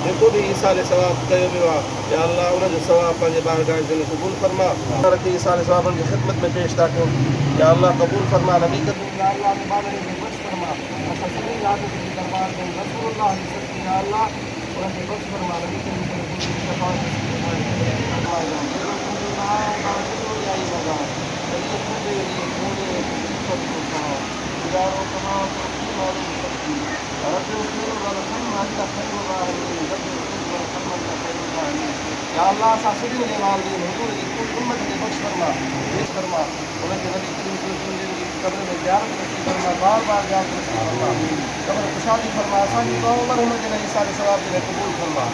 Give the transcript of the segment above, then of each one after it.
जेको भी ईसाल सवाब कयो वियो आहे या अल्लाह उन जो सवाब पंहिंजे बारगाह में क़बूल फरमा। रखे ईसाल सवाबनि जी ख़िदमत में पेश था कयूं या अल्लाह क़बूल फरमा। नबी या अल्लाह के बारे में बख्श फरमा। असां सभी याद के दरबार में रसूलुल्लाह सल्लल्लाहु या अल्लाह उनके बख्श फरमा। नबी के शफाअत या अल्लाह सासिरी ने वालिदैन हुजूर की कुल उम्मत के बख्श फरमा, पेश फरमा। उनके नबी करीम सल्लल्लाहु अलैहि वसल्लम की कब्र में ज़ियारत नसीब फरमा, बार-बार ज़ियारत नसीब फरमा। कब्र कुशादी फरमा, असांजी उम्र हुन जे लाइ सारे सवाब जे क़बूल फरमा।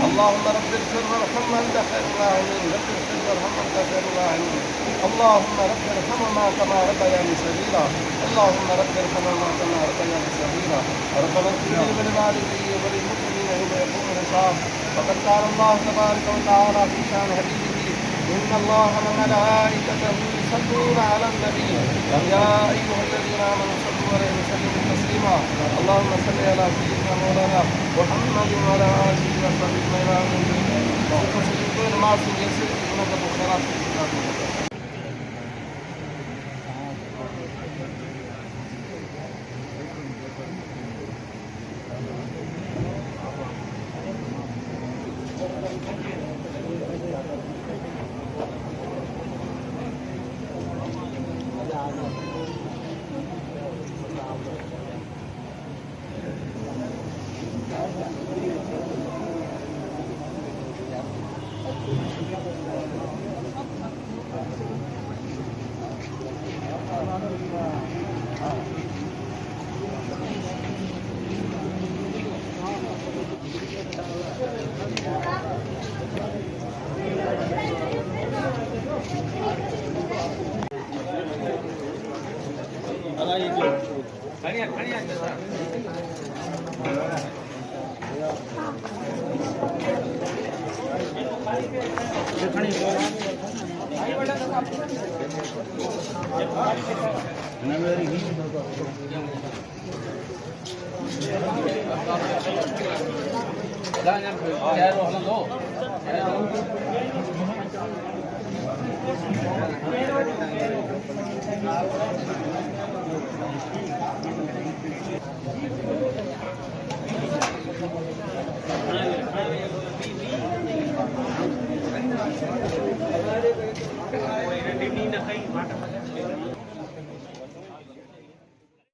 अल्लाहुम्मा रब्बिग़फिर वरहम अंता ख़ैरुर राहिमीन, रब्बिग़फिर वरहम अंता ख़ैरुर राहिमीन। अल्लाहुम्मा रब्बिरहमहुमा कमा रब्बयानी सगीरा, अल्लाहुम्मा रब्बिरहमहुमा कमा रब्बयानी सगीरा। रब्बना इग़फिर ली व लिवालिदैया व लिलमुमिनीना यौमा यक़ूमुल हिसाब। फ़क़द क़ाल अल्लाहु तबारक व तआला फ़ी शान हबीबिही इन्ना अल्लाह व मलाइकतहु युसल्लूना अलन नबी या अय्युहल्लज़ीना आमनू सल्लू अलैहि व सल्लिमू तस्लीमा। अल्लाहुम्मा सल्लि अला सय्यिदिना मौलाना मुहम्मदिन व अला आलिहि व सह्बिहि अजमईन। नमाज़ से जैसे उनका बुखारा नहीं